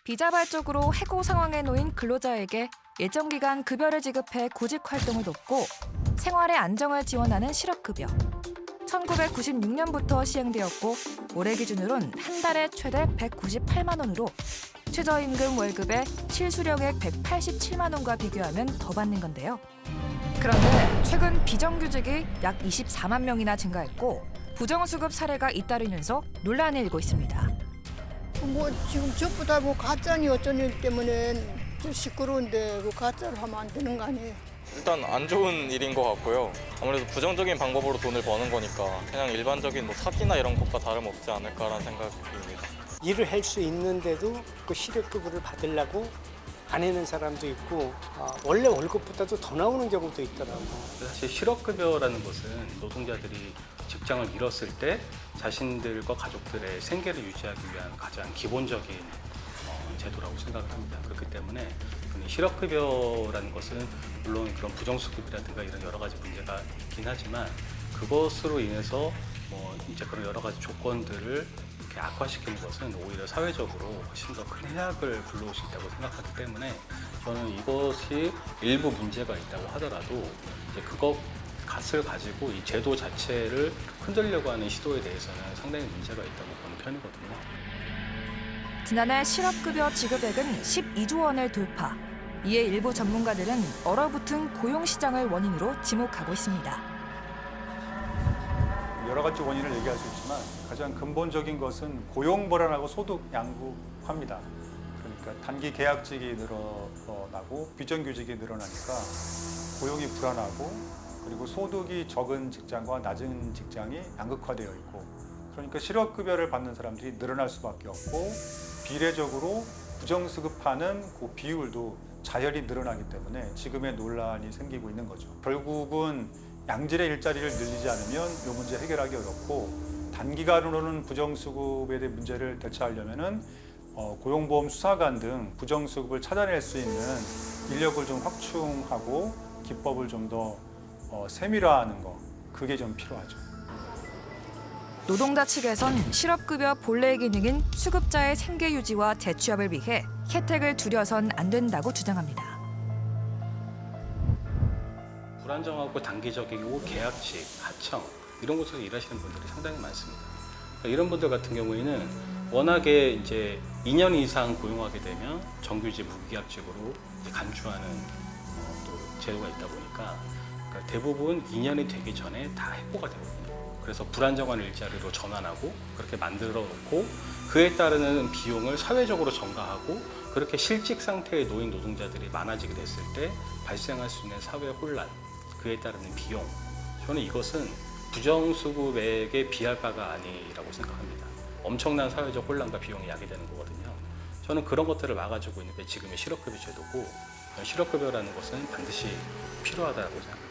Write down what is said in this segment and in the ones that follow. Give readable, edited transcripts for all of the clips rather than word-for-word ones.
비자발적으로 해고 상황에 놓인 근로자에게 일정 기간 급여를 지급해 구직 활동을 돕고 생활의 안정을 지원하는 실업급여. 1996년부터 시행되었고 올해 기준으로는 한 달에 최대 198만 원으로 최저임금 월급의 실수령액 187만 원과 비교하면 더 받는 건데요. 그런데 최근 비정규직이 약 24만 명이나 증가했고 부정수급 사례가 잇따르면서 논란이 일고 있습니다. 뭐 지금 전부 다 뭐 가짜니 어쩌니 때문에 좀 시끄러운데 그 가짜로 하면 안 되는 거 아니에요? 일단 안 좋은 일인 것 같고요. 아무래도 부정적인 방법으로 돈을 버는 거니까 그냥 일반적인 뭐 사기나 이런 것과 다름없지 않을까라는 생각입니다. 일을 할 수 있는데도 그 실업급여를 받으려고 안 해는 사람도 있고 원래 월급보다도 더 나오는 경우도 있더라고요. 사실 실업급여라는 것은 노동자들이 직장을 잃었을 때 자신들과 가족들의 생계를 유지하기 위한 가장 기본적인 제도라고 생각을 합니다. 그렇기 때문에 실업급여라는 것은 물론 그런 부정수급이라든가 이런 여러 가지 문제가 있긴 하지만 그것으로 인해서 이제 그런 여러 가지 조건들을 이렇게 악화시키는 것은 오히려 사회적으로 훨씬 더 큰 해악을 불러올 수 있다고 생각하기 때문에 저는 이것이 일부 문제가 있다고 하더라도 이제 그것을 가지고 이 제도 자체를 흔들려고 하는 시도에 대해서는 상당히 문제가 있다고 보는 편이거든요. 지난해 실업급여 지급액은 12조 원을 돌파. 이에 일부 전문가들은 얼어붙은 고용시장을 원인으로 지목하고 있습니다. 여러 가지 원인을 얘기할 수 있지만 가장 근본적인 것은 고용 불안하고 소득 양극화입니다. 그러니까 단기 계약직이 늘어나고 비정규직이 늘어나니까 고용이 불안하고 그리고 소득이 적은 직장과 낮은 직장이 양극화되어 있고 그러니까 실업급여를 받는 사람들이 늘어날 수밖에 없고 비례적으로 부정수급하는 그 비율도 자연히 늘어나기 때문에 지금의 논란이 생기고 있는 거죠. 결국은 양질의 일자리를 늘리지 않으면 이 문제 해결하기 어렵고 단기간으로는 부정수급에 대한 문제를 대처하려면은 고용보험 수사관 등 부정수급을 찾아낼 수 있는 인력을 좀 확충하고 기법을 좀 더 세밀화하는 거 그게 좀 필요하죠. 노동자 측에선 실업급여 본래 기능인 수급자의 생계 유지와 재취업을 위해 혜택을 줄여선 안 된다고 주장합니다. 불안정하고 단기적이고 계약직, 하청 이런 곳에서 일하시는 분들이 상당히 많습니다. 그러니까 이런 분들 같은 경우에는 워낙에 이제 2년 이상 고용하게 되면 정규직, 무계약직으로 간주하는 또 제도가 있다 보니까 그러니까 대부분 2년이 되기 전에 다 해고가 되거든요. 그래서 불안정한 일자리로 전환하고 그렇게 만들어 놓고 그에 따르는 비용을 사회적으로 전가하고 그렇게 실직 상태에 놓인 노동자들이 많아지게 됐을 때 발생할 수 있는 사회 혼란, 그에 따르는 비용, 저는 이것은 부정수급액에 비할 바가 아니라고 생각합니다. 엄청난 사회적 혼란과 비용이 야기되는 거거든요. 저는 그런 것들을 막아주고 있는 게 지금의 실업급여 제도고 실업급여라는 것은 반드시 필요하다고 생각합니다.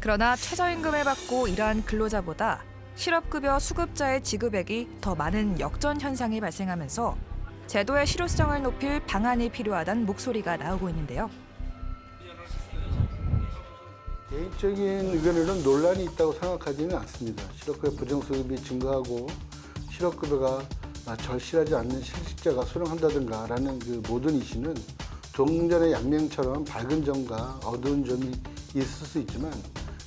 그러나 최저임금을 받고 일한 근로자보다 실업급여 수급자의 지급액이 더 많은 역전 현상이 발생하면서 제도의 실효성을 높일 방안이 필요하다는 목소리가 나오고 있는데요. 개인적인 의견으로는 논란이 있다고 생각하지는 않습니다. 실업급여 부정수급이 증가하고 실업급여가 절실하지 않는 실직자가 수령한다든가 라는 그 모든 이슈는 동전의 양면처럼 밝은 점과 어두운 점이 있을 수 있지만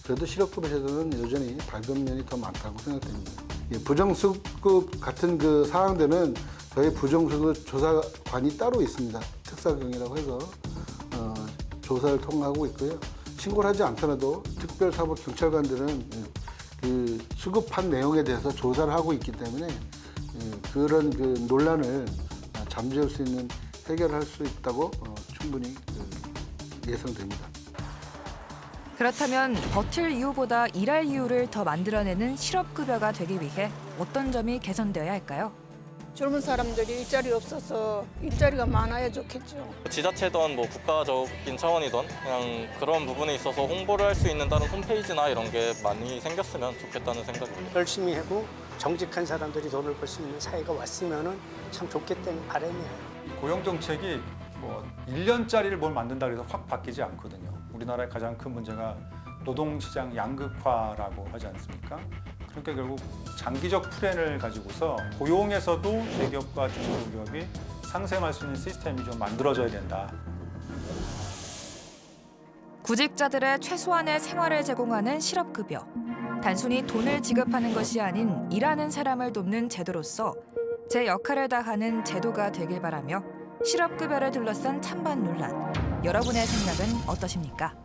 그래도 실업급여 제도는 여전히 밝은 면이 더 많다고 생각됩니다. 부정수급 같은 그 사항들은 저희 부정수급 조사관이 따로 있습니다. 특사경이라고 해서 조사를 통하고 있고요. 신고를 하지 않더라도 특별사법경찰관들은 그 수급한 내용에 대해서 조사를 하고 있기 때문에 그런 그 논란을 잠재울 수 있는 해결할 수 있다고 충분히 예상됩니다. 그렇다면 버틸 이유보다 일할 이유를 더 만들어내는 실업급여가 되기 위해 어떤 점이 개선되어야 할까요? 젊은 사람들이 일자리 없어서 일자리가 많아야 좋겠죠. 지자체든 뭐 국가적인 차원이든 그냥 그런 부분에 있어서 홍보를 할 수 있는 다른 홈페이지나 이런 게 많이 생겼으면 좋겠다는 생각입니다. 열심히 하고 정직한 사람들이 돈을 벌 수 있는 사회가 왔으면 참 좋겠다는 바람이에요. 고용정책이 1년짜리를 뭘 만든다 해서 확 바뀌지 않거든요. 우리나라의 가장 큰 문제가 노동시장 양극화라고 하지 않습니까? 그러니까 결국 장기적 플랜을 가지고서 고용에서도 대기업과 중소기업이 상생할 수 있는 시스템이 좀 만들어져야 된다. 구직자들의 최소한의 생활을 제공하는 실업급여. 단순히 돈을 지급하는 것이 아닌 일하는 사람을 돕는 제도로서 제 역할을 다하는 제도가 되길 바라며 실업급여를 둘러싼 찬반 논란. 여러분의 생각은 어떠십니까?